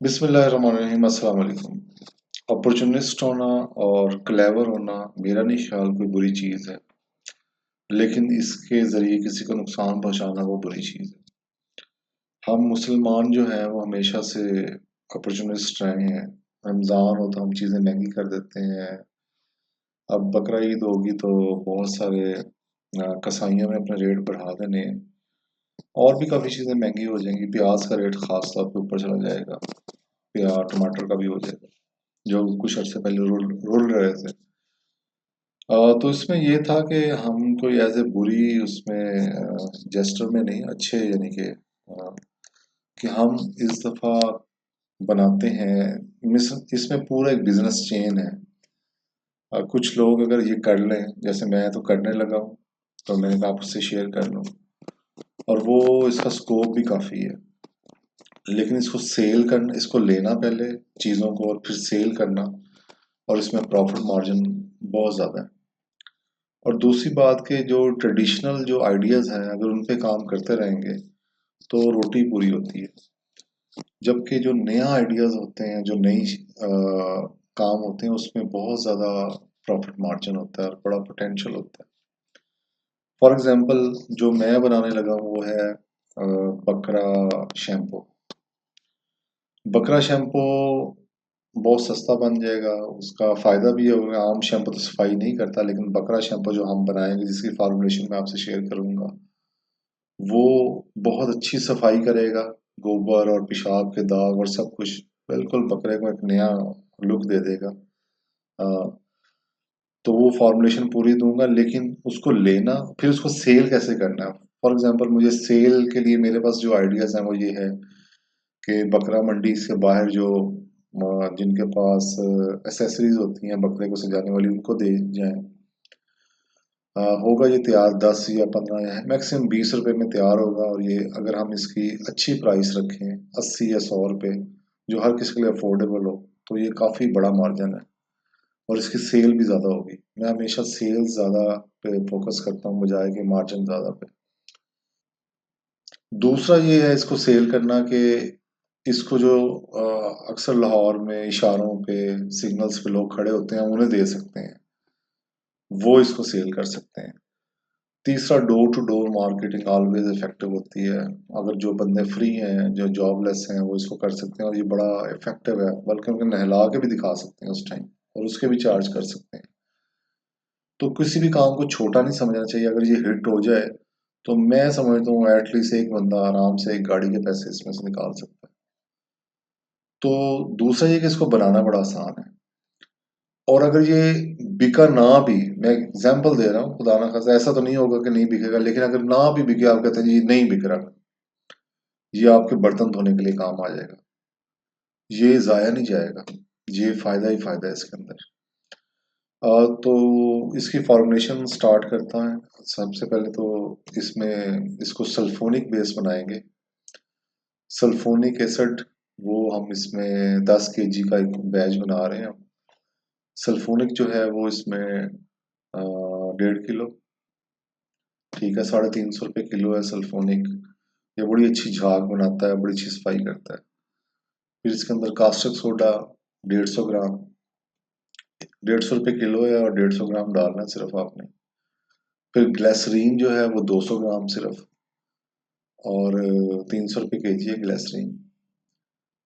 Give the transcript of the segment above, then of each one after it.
बिस्मिल्लाहिर्रहमानिर्रहीम अस्सलाम वालेकुम। अपॉर्चुनिस्ट होना और क्लेवर होना मेरा नहीं ख्याल कोई बुरी चीज़ है, लेकिन इसके ज़रिए किसी को नुकसान पहुंचाना वो बुरी चीज़ है। हम मुसलमान जो हैं वो हमेशा से अपॉर्चुनिस्ट रहे हैं। रमज़ान हो तो हम चीज़ें महंगी कर देते हैं। अब बकरा ईद होगी तो बहुत सारे कसाइयों में अपने रेट बढ़ा देने हैं। और भी काफ़ी चीज़ें महंगी हो जाएंगी। प्याज का रेट ख़ास तौर पे ऊपर चला जाएगा, टमाटर का भी हो जाएगा, जो कुछ अर्से पहले रुल रहे थे। तो इसमें ये था कि हम कोई एज ए बुरी उसमें जेस्टर में नहीं, अच्छे यानी कि कि हम इस दफ़ा बनाते हैं। इसमें पूरा एक बिजनेस चेन है। कुछ लोग अगर ये कर लें, जैसे मैं तो करने लगा हूँ, तो मैंने कहा आपसे शेयर कर लूँ। और वो इसका स्कोप भी काफ़ी है, लेकिन इसको सेल करना, इसको लेना पहले चीज़ों को और फिर सेल करना, और इसमें प्रॉफिट मार्जिन बहुत ज़्यादा है। और दूसरी बात के जो ट्रेडिशनल जो आइडियाज़ हैं, अगर उन पे काम करते रहेंगे तो रोटी पूरी होती है। जबकि जो नया आइडियाज़ होते हैं, जो नई काम होते हैं, उसमें बहुत ज़्यादा प्रॉफिट मार्जिन होता है और बड़ा पोटेंशियल होता है। फॉर एग्जांपल, जो मैं बनाने लगा हूँ वो है बकरा शैम्पू। बकरा शैम्पू बहुत सस्ता बन जाएगा, उसका फ़ायदा भी होगा। आम शैम्पू तो सफाई नहीं करता, लेकिन बकरा शैम्पू जो हम बनाएंगे, जिसकी फार्मूलेशन मैं आपसे शेयर करूंगा, वो बहुत अच्छी सफाई करेगा। गोबर और पेशाब के दाग और सब कुछ बिल्कुल बकरे को एक नया लुक दे देगा। अ, तो वो फॉर्मुलेशन पूरी दूंगा, लेकिन उसको लेना, फिर उसको सेल कैसे करना है। फॉर एग्जांपल, मुझे सेल के लिए मेरे पास जो आइडियाज़ हैं वो ये है कि बकरा मंडी से बाहर जो जिनके पास एसेसरीज होती हैं बकरे को सजाने वाली, उनको दे जाएं। होगा ये तैयार 10 या 15 या मैक्सिमम 20 रुपए में तैयार होगा। और ये अगर हम इसकी अच्छी प्राइस रखें, 80 या 100 रुपए, जो हर किसी के लिए अफोर्डेबल हो, तो ये काफ़ी बड़ा मार्जिन है और इसकी सेल भी ज़्यादा होगी। मैं हमेशा सेल्स ज़्यादा पे फोकस करता हूँ बजाय कि मार्जिन ज़्यादा पे। दूसरा ये है इसको सेल करना कि इसको जो अक्सर लाहौर में इशारों पे, सिग्नल्स पे लोग खड़े होते हैं, हम उन्हें दे सकते हैं, वो इसको सेल कर सकते हैं। तीसरा, door to door marketing always effective होती है। अगर जो बंदे फ्री हैं, जो जॉबलेस हैं, वो इसको कर सकते हैं और ये बड़ा इफेक्टिव है। बल्कि उनको नहला के भी दिखा सकते हैं उस टाइम, और उसके भी चार्ज कर सकते हैं। तो किसी भी काम को छोटा नहीं समझना चाहिए। अगर ये हिट हो जाए तो मैं समझता हूँ एटलीस्ट एक बंदा आराम से एक गाड़ी के पैसे इसमें से निकाल सकता है। तो दूसरा ये कि इसको बनाना बड़ा आसान है। और अगर ये बिका ना भी, मैं एग्जांपल दे रहा हूँ, खुदा ना खास्ता ऐसा तो नहीं होगा कि नहीं बिकेगा, लेकिन अगर ना भी बिके, आप कहते हैं जी नहीं बिक रहा, ये आपके बर्तन धोने के लिए काम आ जाएगा, ये ज़ाया नहीं जाएगा, ये फ़ायदा ही फ़ायदा है इसके अंदर। तो इसकी फॉर्मुलेशन स्टार्ट करता है। सबसे पहले तो इसमें इसको सल्फोनिक बेस बनाएंगे। सल्फोनिक एसिड, वो हम इसमें 10 kg का एक बैच बना रहे हैं। सल्फोनिक जो है वो इसमें 1.5 किलो, ठीक है, 350 रुपये किलो है सल्फोनिक। ये बड़ी अच्छी झाग बनाता है, बड़ी अच्छी सफाई करता है। फिर इसके अंदर कास्टिक सोडा 150 ग्राम, 150 रुपये किलो है, और 150 ग्राम डालना है सिर्फ आपने। फिर ग्लिसरीन जो है वो 200 ग्राम सिर्फ, और 300 रुपये केजी है ग्लिसरीन।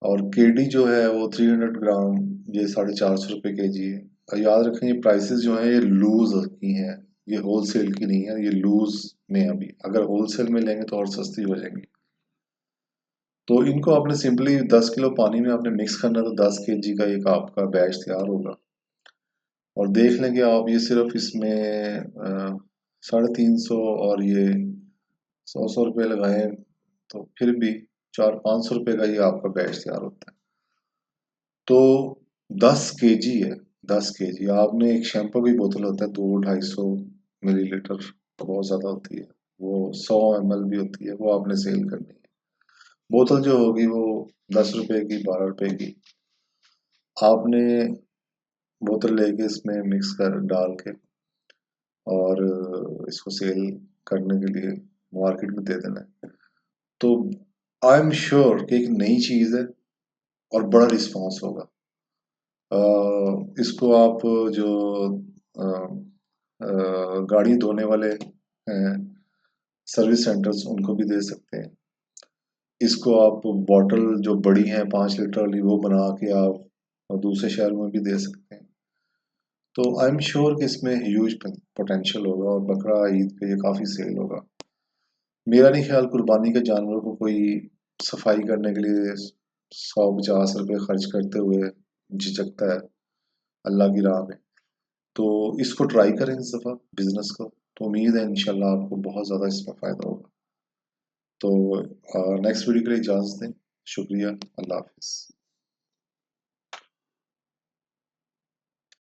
और केडी जो है वो 300 ग्राम, ये 450 रुपये केजी है। और याद रखें, ये प्राइसेस जो हैं ये लूज की हैं, ये होलसेल की नहीं है, ये लूज में। अभी अगर होलसेल में लेंगे तो और सस्ती हो जाएंगी। तो इनको आपने सिंपली 10 किलो पानी में आपने मिक्स करना, तो 10 kg का एक आपका बैच तैयार होगा। और देख लेंगे आप, ये सिर्फ इसमें 350, और ये 100 100 रुपये लगाएं तो फिर भी 400 500 रुपये का ये आपका बैच तैयार होता है। तो 10 kg है, 10 kg। आपने एक शैम्पू की बोतल होता है 200 250 मिलीलीटर, बहुत ज़्यादा होती है, वो 100 ml भी होती है, वो आपने सेल करनी है। बोतल जो होगी वो 10 रुपए की, 12 रुपए की। आपने बोतल लेके इसमें मिक्स कर डाल के, और इसको सेल करने के लिए मार्केट में दे देना है। तो आई एम श्योर कि एक नई चीज़ है, और बड़ा रिस्पॉन्स होगा। इसको आप जो अ, गाड़ी धोने वाले हैं, सर्विस सेंटर्स, उनको भी दे सकते हैं। इसको आप बॉटल जो बड़ी हैं 5 लीटर वाली, वो बना के आप दूसरे शहर में भी दे सकते हैं। तो आई एम श्योर कि इसमें ह्यूज पोटेंशियल होगा और बकरा ईद पे ये काफ़ी सेल होगा। मेरा नहीं ख्याल कुर्बानी के जानवरों को कोई सफाई करने के लिए 150 रुपये खर्च करते हुए झिझकता है अल्लाह की राह में। तो इसको ट्राई करें इस दफ़ा बिजनेस को, तो उम्मीद है इंशाल्लाह आपको बहुत ज़्यादा इसमें फ़ायदा होगा। तो नेक्स्ट वीडियो के लिए इजाज़त दें। शुक्रिया। अल्लाह हाफिज़।